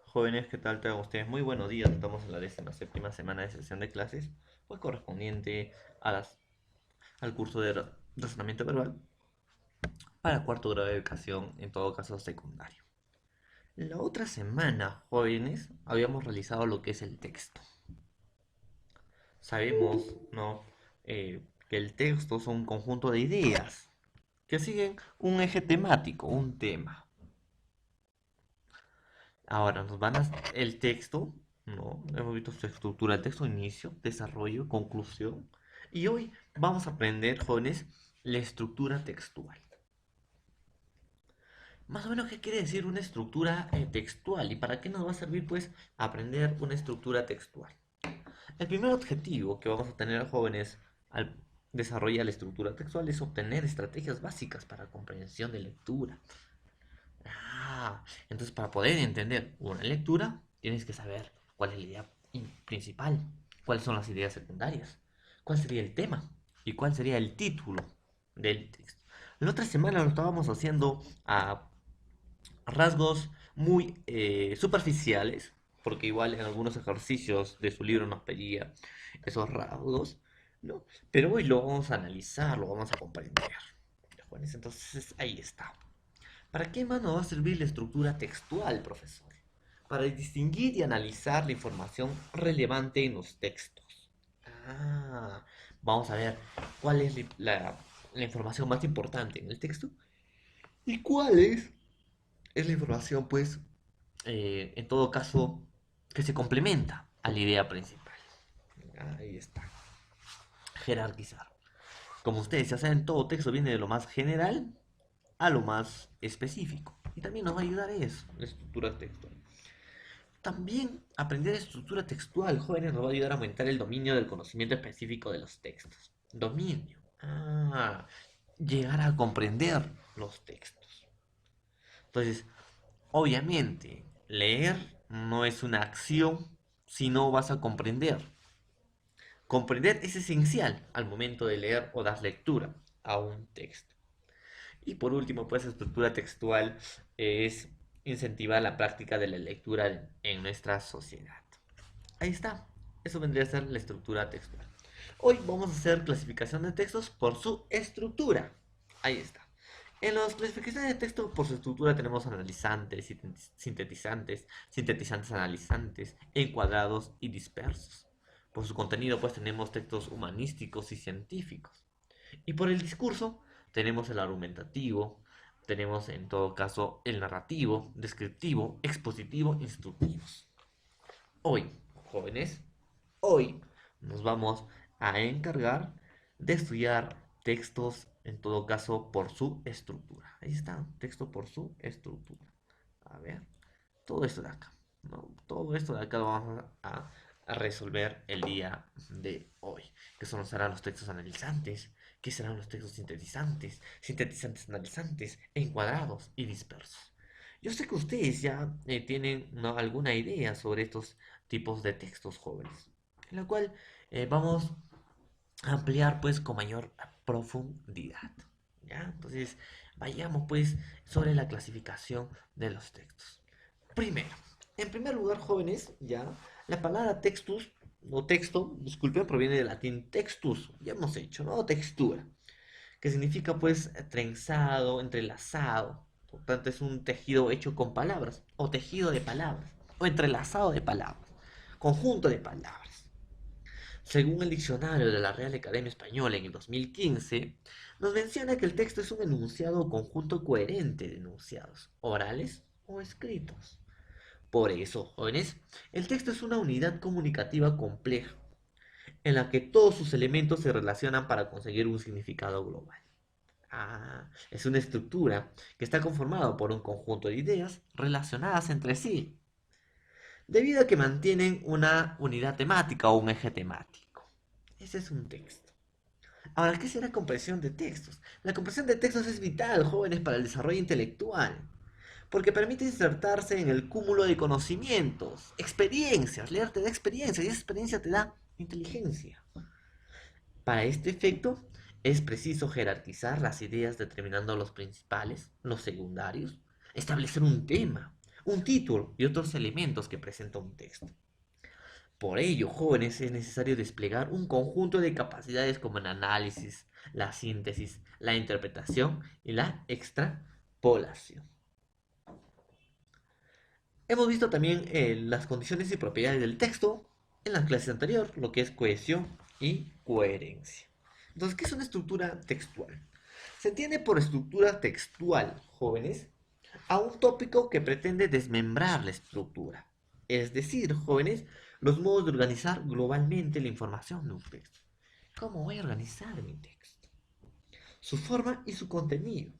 Jóvenes, ¿qué tal? Tengan ustedes muy buenos días. Estamos en la 17ª semana de sesión de clases, pues correspondiente a al curso de razonamiento verbal para cuarto grado de educación, en todo caso secundario. La otra semana, jóvenes, habíamos realizado lo que es el texto. Sabemos, ¿no? Que el texto es un conjunto de ideas que siguen un eje temático, un tema. Ahora el texto, ¿no? Hemos visto su estructura, el texto inicio, desarrollo, conclusión. Y hoy vamos a aprender, jóvenes, la estructura textual. Más o menos, ¿qué quiere decir una estructura textual? ¿Y para qué nos va a servir, pues, aprender una estructura textual? El primer objetivo que vamos a tener, jóvenes, al desarrollar la estructura textual es obtener estrategias básicas para comprensión de lectura. Entonces para poder entender una lectura, tienes que saber cuál es la idea principal, cuáles son las ideas secundarias, cuál sería el tema y cuál sería el título del texto. La otra semana lo estábamos haciendo a rasgos muy superficiales, porque igual en algunos ejercicios de su libro nos pedía esos rasgos, ¿no? Pero hoy lo vamos a analizar, lo vamos a comprender. Entonces ahí está. ¿Para qué más nos va a servir la estructura textual, profesor? Para distinguir y analizar la información relevante en los textos. Ah, vamos a ver cuál es la información más importante en el texto y es la información, pues, en todo caso, que se complementa a la idea principal. Ahí está. Jerarquizar. Como ustedes ya saben, todo texto viene de lo más general a lo más específico. Y también nos va a ayudar eso, la estructura textual. También aprender estructura textual, jóvenes, nos va a ayudar a aumentar el dominio del conocimiento específico de los textos. Dominio. Llegar a comprender los textos. Entonces, obviamente, leer no es una acción si no vas a comprender. Comprender es esencial al momento de leer o dar lectura a un texto. Y por último, pues estructura textual es incentivar la práctica de la lectura en nuestra sociedad. Ahí está. Eso vendría a ser la estructura textual. Hoy vamos a hacer clasificación de textos por su estructura. Ahí está. En las clasificaciones de texto por su estructura tenemos analizantes, sintetizantes, sintetizantes analizantes, encuadrados y dispersos. Por su contenido pues tenemos textos humanísticos y científicos. Y por el discurso tenemos el argumentativo, tenemos en todo caso el narrativo, descriptivo, expositivo, instructivos. Hoy, jóvenes, hoy nos vamos a encargar de estudiar textos en todo caso por su estructura. Ahí está, texto por su estructura. A ver, todo esto de acá, ¿no? Todo esto de acá lo vamos a resolver el día de hoy. ¿Qué serán los textos analizantes? ¿Qué serán los textos sintetizantes? Sintetizantes analizantes, encuadrados y dispersos. Yo sé que ustedes ya tienen, ¿no?, alguna idea sobre estos tipos de textos jóvenes, en la cual vamos a ampliar pues con mayor profundidad. ¿Ya? Entonces, vayamos pues sobre la clasificación de los textos. Primero, en primer lugar, jóvenes, ya, la palabra textus o texto, disculpen, proviene del latín textus, ya hemos hecho, ¿no? Textura, que significa pues trenzado, entrelazado. Por tanto, es un tejido hecho con palabras, o tejido de palabras, o entrelazado de palabras, conjunto de palabras. Según el diccionario de la Real Academia Española en el 2015, nos menciona que el texto es un enunciado o conjunto coherente de enunciados, orales o escritos. Por eso, jóvenes, el texto es una unidad comunicativa compleja, en la que todos sus elementos se relacionan para conseguir un significado global. Es una estructura que está conformada por un conjunto de ideas relacionadas entre sí, debido a que mantienen una unidad temática o un eje temático. Ese es un texto. Ahora, ¿qué será comprensión de textos? La comprensión de textos es vital, jóvenes, para el desarrollo intelectual, porque permite insertarse en el cúmulo de conocimientos, experiencias. Leer te da experiencia y esa experiencia te da inteligencia. Para este efecto, es preciso jerarquizar las ideas determinando los principales, los secundarios, establecer un tema, un título y otros elementos que presenta un texto. Por ello, jóvenes, es necesario desplegar un conjunto de capacidades como el análisis, la síntesis, la interpretación y la extrapolación. Hemos visto también las condiciones y propiedades del texto en la clase anterior, lo que es cohesión y coherencia. Entonces, ¿qué es una estructura textual? Se entiende por estructura textual, jóvenes, a un tópico que pretende desmembrar la estructura. Es decir, jóvenes, los modos de organizar globalmente la información de un texto. ¿Cómo voy a organizar mi texto? Su forma y su contenido.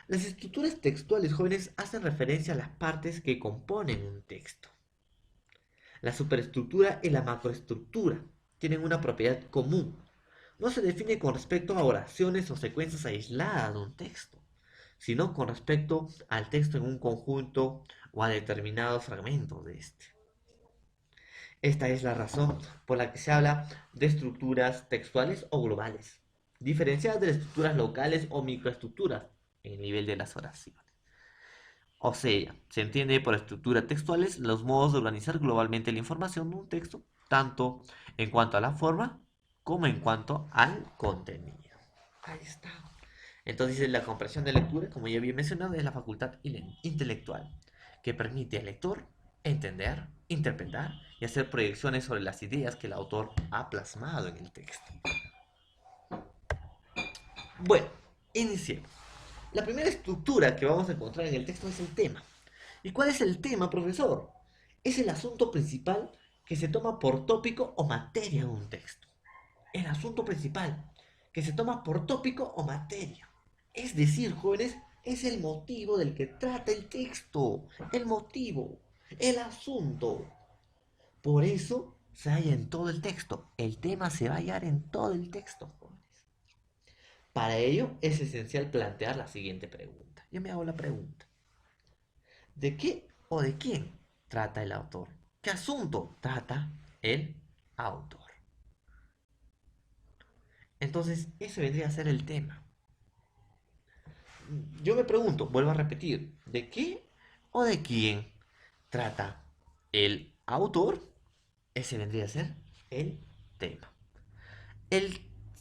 Las estructuras textuales, jóvenes, hacen referencia a las partes que componen un texto. La superestructura y la macroestructura tienen una propiedad común. No se define con respecto a oraciones o secuencias aisladas de un texto, sino con respecto al texto en un conjunto o a determinados fragmentos de este. Esta es la razón por la que se habla de estructuras textuales o globales, diferenciadas de estructuras locales o microestructuras en el nivel de las oraciones. O sea, se entiende por estructuras textuales los modos de organizar globalmente la información de un texto, tanto en cuanto a la forma como en cuanto al contenido. Ahí está. Entonces, la comprensión de lectura, como ya había mencionado, es la facultad intelectual que permite al lector entender, interpretar y hacer proyecciones sobre las ideas que el autor ha plasmado en el texto. Bueno, iniciemos. La primera estructura que vamos a encontrar en el texto es el tema. ¿Y cuál es el tema, profesor? Es el asunto principal que se toma por tópico o materia de un texto. El asunto principal que se toma por tópico o materia. Es decir, jóvenes, es el motivo del que trata el texto. El motivo, el asunto. Por eso se halla en todo el texto. El tema se va a hallar en todo el texto, jóvenes. Para ello es esencial plantear la siguiente pregunta. Yo me hago la pregunta. ¿De qué o de quién trata el autor? ¿Qué asunto trata el autor? Entonces, eso vendría a ser el tema. Yo me pregunto, vuelvo a repetir, ¿de qué o de quién trata el autor? Ese vendría a ser el tema. El,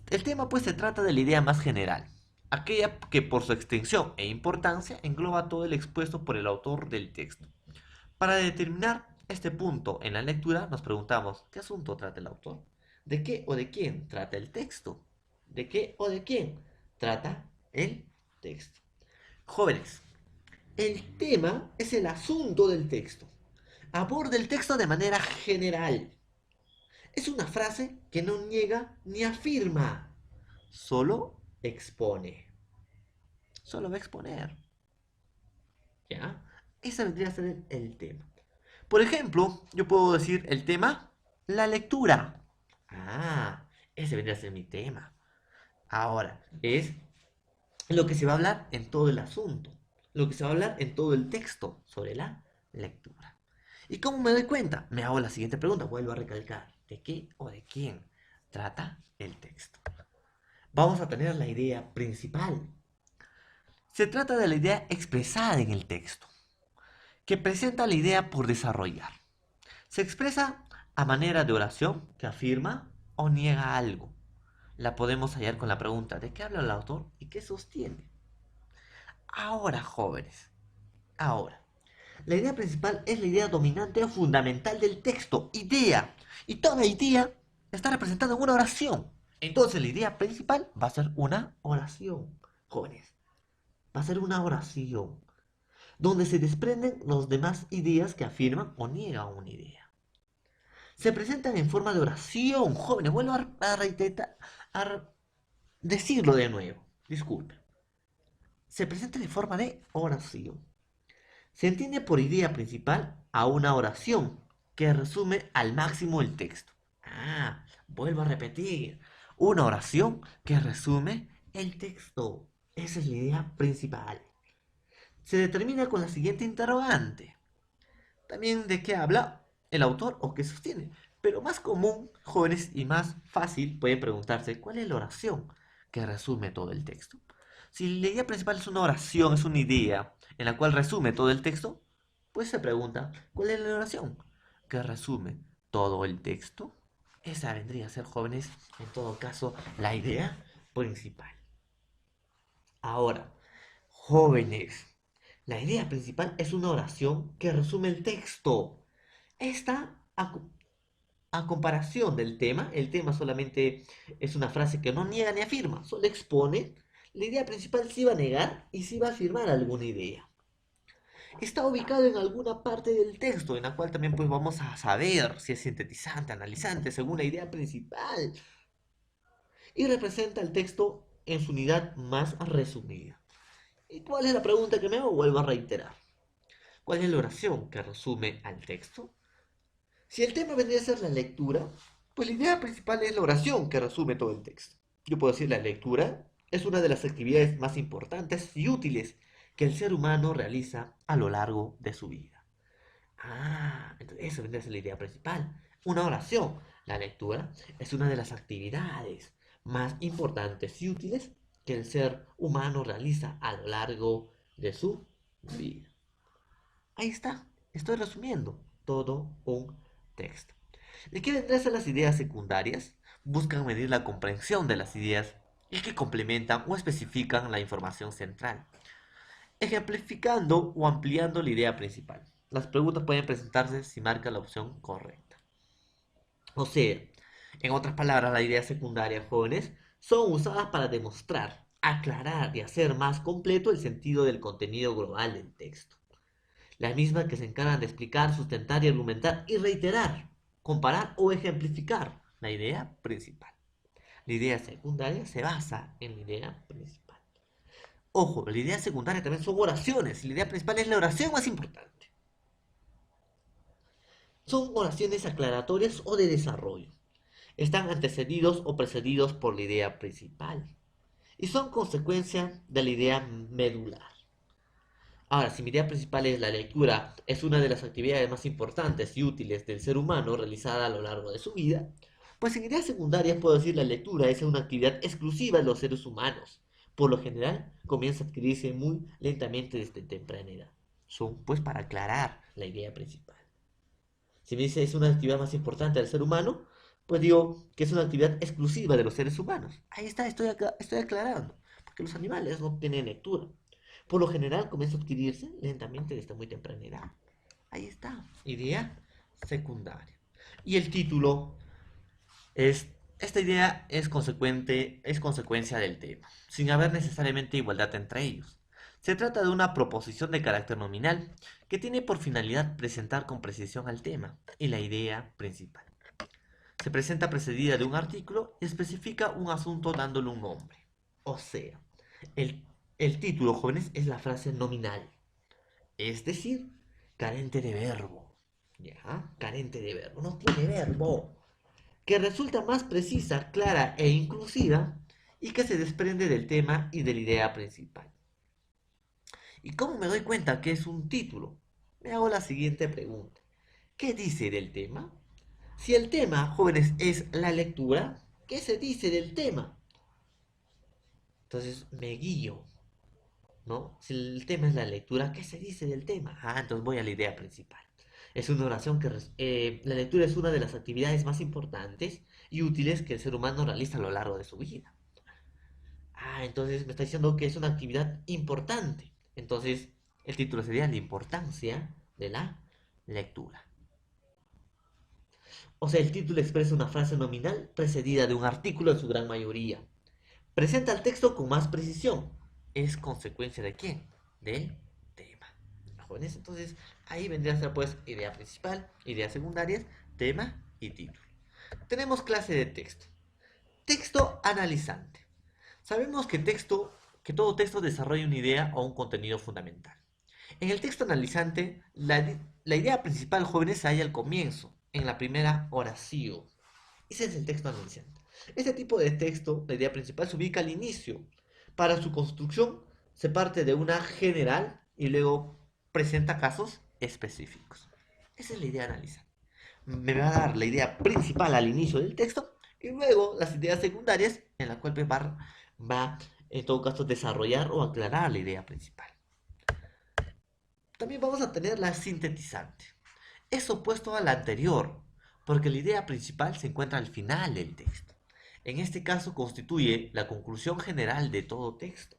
el tema pues se trata de la idea más general, aquella que por su extensión e importancia engloba todo el expuesto por el autor del texto. Para determinar este punto en la lectura nos preguntamos, ¿qué asunto trata el autor? ¿De qué o de quién trata el texto? ¿De qué o de quién trata el texto? Jóvenes, el tema es el asunto del texto. Aborda el texto de manera general. Es una frase que no niega ni afirma, solo expone. Solo va a exponer. ¿Ya? Ese vendría a ser el tema. Por ejemplo, yo puedo decir el tema, la lectura. Ah, ese vendría a ser mi tema. Ahora, es lo que se va a hablar en todo el asunto, lo que se va a hablar en todo el texto sobre la lectura. ¿Y cómo me doy cuenta? Me hago la siguiente pregunta, vuelvo a recalcar. ¿De qué o de quién trata el texto? Vamos a tener la idea principal. Se trata de la idea expresada en el texto, que presenta la idea por desarrollar. Se expresa a manera de oración que afirma o niega algo. La podemos hallar con la pregunta ¿de qué habla el autor y qué sostiene? Ahora, jóvenes, ahora, la idea principal es la idea dominante o fundamental del texto, idea. Y toda idea está representada en una oración. Entonces la idea principal va a ser una oración, jóvenes. Va a ser una oración, donde se desprenden las demás ideas que afirman o niegan una idea. Se presentan en forma de oración, jóvenes. Vuelvo a reiterar, a decirlo de nuevo. Disculpen. Se presentan en forma de oración. Se entiende por idea principal a una oración que resume al máximo el texto. Ah, vuelvo a repetir. Una oración que resume el texto. Esa es la idea principal. Se determina con la siguiente interrogante. También de qué habla el autor o qué sostiene. Pero más común, jóvenes, y más fácil pueden preguntarse cuál es la oración que resume todo el texto. Si la idea principal es una oración, es una idea en la cual resume todo el texto, pues se pregunta, ¿cuál es la oración que resume todo el texto? Esa vendría a ser, jóvenes, en todo caso, la idea principal. Ahora, jóvenes, la idea principal es una oración que resume el texto. Esta, a comparación del tema, el tema solamente es una frase que no niega ni afirma, solo expone. La idea principal sí va a negar y sí va a afirmar alguna idea. Está ubicado en alguna parte del texto, en la cual también pues vamos a saber si es sintetizante, analizante, según la idea principal. Y representa el texto en su unidad más resumida. ¿Y cuál es la pregunta que me hago? Vuelvo a reiterar. ¿Cuál es la oración que resume al texto? Si el tema vendría a ser la lectura, pues la idea principal es la oración que resume todo el texto. Yo puedo decir la lectura es una de las actividades más importantes y útiles que el ser humano realiza a lo largo de su vida. Entonces eso vendría a ser la idea principal. Una oración. La lectura es una de las actividades más importantes y útiles que el ser humano realiza a lo largo de su vida. Ahí está. Estoy resumiendo todo un texto. ¿De qué vendrán a ser las ideas secundarias? Buscan medir la comprensión de las ideas y que complementan o especifican la información central, ejemplificando o ampliando la idea principal. Las preguntas pueden presentarse si marca la opción correcta. O sea, en otras palabras, las ideas secundarias, jóvenes, son usadas para demostrar, aclarar y hacer más completo el sentido del contenido global del texto. Las mismas que se encargan de explicar, sustentar y argumentar y reiterar, comparar o ejemplificar la idea principal. La idea secundaria se basa en la idea principal. Ojo, la idea secundaria también son oraciones y la idea principal es la oración más importante. Son oraciones aclaratorias o de desarrollo. Están antecedidos o precedidos por la idea principal y son consecuencia de la idea medular. Ahora, si mi idea principal es la lectura, es una de las actividades más importantes y útiles del ser humano realizada a lo largo de su vida, pues en ideas secundarias puedo decir la lectura es una actividad exclusiva de los seres humanos. Por lo general, comienza a adquirirse muy lentamente desde temprana edad. Son pues para aclarar la idea principal. Si me dice es una actividad más importante del ser humano, pues digo que es una actividad exclusiva de los seres humanos. Ahí está, estoy aclarando, porque los animales no tienen lectura. Por lo general comienza a adquirirse lentamente desde muy temprana edad. Ahí está, idea secundaria. Y el título es, esta idea es consecuencia del tema, sin haber necesariamente igualdad entre ellos. Se trata de una proposición de carácter nominal que tiene por finalidad presentar con precisión al tema y la idea principal. Se presenta precedida de un artículo y especifica un asunto dándole un nombre. O sea, el, el título, jóvenes, es la frase nominal, es decir, carente de verbo. ¿Ya? Carente de verbo, no tiene verbo. Que resulta más precisa, clara e inclusiva y que se desprende del tema y de la idea principal. ¿Y cómo me doy cuenta que es un título? Me hago la siguiente pregunta. ¿Qué dice del tema? Si el tema, jóvenes, es la lectura, ¿qué se dice del tema? Entonces me guío, ¿no? Si el tema es la lectura, ¿qué se dice del tema? Entonces voy a la idea principal. Es una oración que la lectura es una de las actividades más importantes y útiles que el ser humano realiza a lo largo de su vida. Entonces me está diciendo que es una actividad importante. Entonces el título sería la importancia de la lectura. O sea, el título expresa una frase nominal precedida de un artículo en su gran mayoría. Presenta el texto con más precisión. ¿Es consecuencia de quién? Del tema. ¿Jóvenes? Entonces, ahí vendría a ser pues idea principal, ideas secundarias, tema y título. Tenemos clase de texto. Texto analizante. Sabemos que todo texto desarrolla una idea o un contenido fundamental. En el texto analizante, la idea principal, jóvenes, se halla al comienzo, en la primera oración. Ese es el texto analizante. Este tipo de texto, la idea principal, se ubica al inicio. Para su construcción, se parte de una general y luego presenta casos específicos. Esa es la idea analizante. Me va a dar la idea principal al inicio del texto y luego las ideas secundarias en la cual va en todo caso desarrollar o aclarar la idea principal. También vamos a tener la sintetizante. Es opuesto a la anterior, porque la idea principal se encuentra al final del texto. En este caso constituye la conclusión general de todo texto.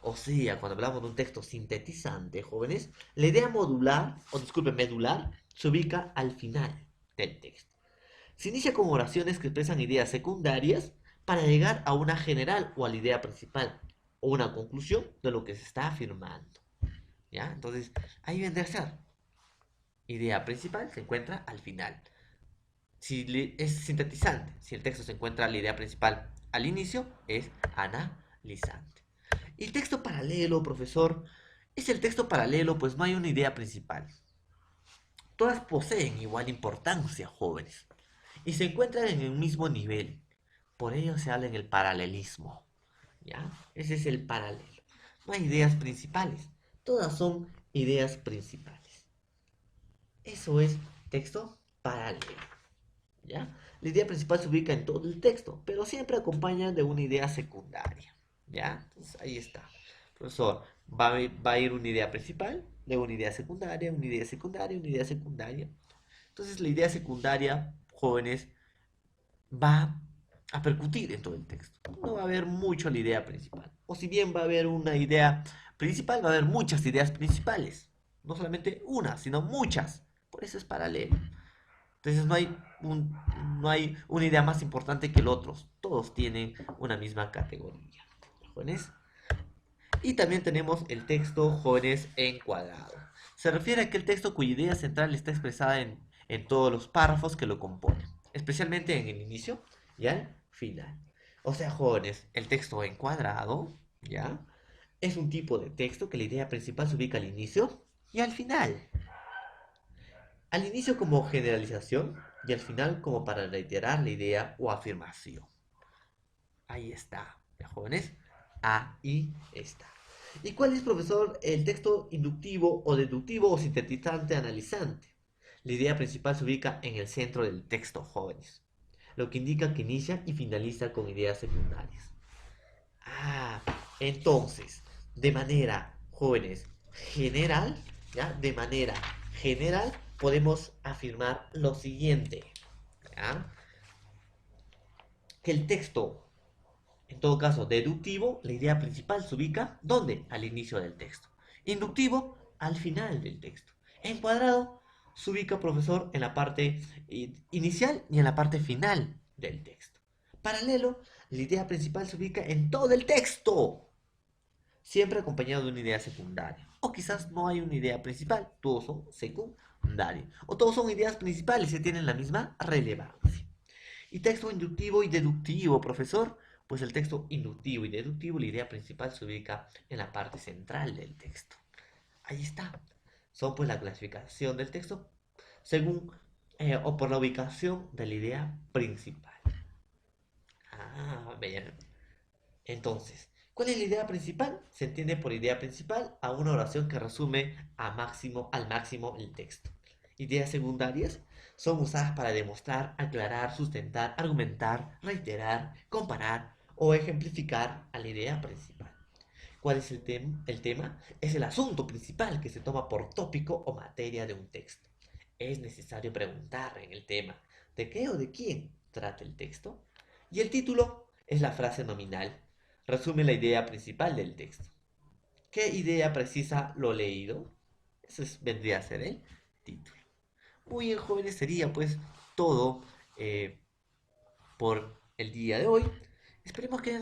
O sea, cuando hablamos de un texto sintetizante, jóvenes, la idea modular, o disculpe, medular, se ubica al final del texto. Se inicia con oraciones que expresan ideas secundarias para llegar a una general o a la idea principal, o una conclusión de lo que se está afirmando. ¿Ya? Entonces, ahí vendría a ser. Idea principal se encuentra al final. Si es sintetizante, si el texto se encuentra la idea principal al inicio, es analizante. Y el texto paralelo, profesor, es el texto paralelo, pues no hay una idea principal. Todas poseen igual importancia, jóvenes, y se encuentran en el mismo nivel. Por ello se habla en el paralelismo. ¿Ya? Ese es el paralelo. No hay ideas principales. Todas son ideas principales. Eso es texto paralelo. ¿Ya? La idea principal se ubica en todo el texto, pero siempre acompaña de una idea secundaria. ¿Ya? Entonces ahí está. Profesor, va a ir una idea principal, luego una idea secundaria, una idea secundaria, una idea secundaria. Entonces la idea secundaria, jóvenes, va a percutir en todo el texto. No va a haber mucho la idea principal. O si bien va a haber una idea principal, va a haber muchas ideas principales. No solamente una, sino muchas. Por eso es paralelo. Entonces no hay una idea más importante que el otro. Todos tienen una misma categoría. ¿Jóvenes? Y también tenemos el texto jóvenes encuadrado. Se refiere a aquel texto cuya idea central está expresada en todos los párrafos que lo componen, especialmente en el inicio y al final. O sea, jóvenes, el texto encuadrado, ¿ya? Es un tipo de texto que la idea principal se ubica al inicio y al final. Al inicio como generalización y al final como para reiterar la idea o afirmación. Ahí está, ¿ya, jóvenes? Ahí está. ¿Y cuál es, profesor, el texto inductivo o deductivo o sintetizante analizante? La idea principal se ubica en el centro del texto, jóvenes, lo que indica que inicia y finaliza con ideas secundarias. Ah, entonces, de manera, jóvenes, general, ¿ya? De manera general, podemos afirmar lo siguiente, ¿ya? Que el texto, en todo caso, deductivo, la idea principal se ubica, ¿dónde? Al inicio del texto. Inductivo, al final del texto. Encuadrado, se ubica, profesor, en la parte inicial y en la parte final del texto. Paralelo, la idea principal se ubica en todo el texto, siempre acompañado de una idea secundaria. O quizás no hay una idea principal, todos son secundarios. O todos son ideas principales y tienen la misma relevancia. Y texto inductivo y deductivo, profesor. Pues el texto inductivo y deductivo, la idea principal se ubica en la parte central del texto. Ahí está. Son pues la clasificación del texto según o por la ubicación de la idea principal. Ah, bien. Entonces, ¿cuál es la idea principal? Se entiende por idea principal a una oración que resume al máximo el texto. Ideas secundarias son usadas para demostrar, aclarar, sustentar, argumentar, reiterar, comparar o ejemplificar a la idea principal. ¿Cuál es el tema? Es el asunto principal que se toma por tópico o materia de un texto. Es necesario preguntar en el tema de qué o de quién trata el texto. Y el título es la frase nominal. Resume la idea principal del texto. ¿Qué idea precisa lo leído? Vendría a ser el título. Muy bien, jóvenes, sería pues todo por el día de hoy. Esperemos que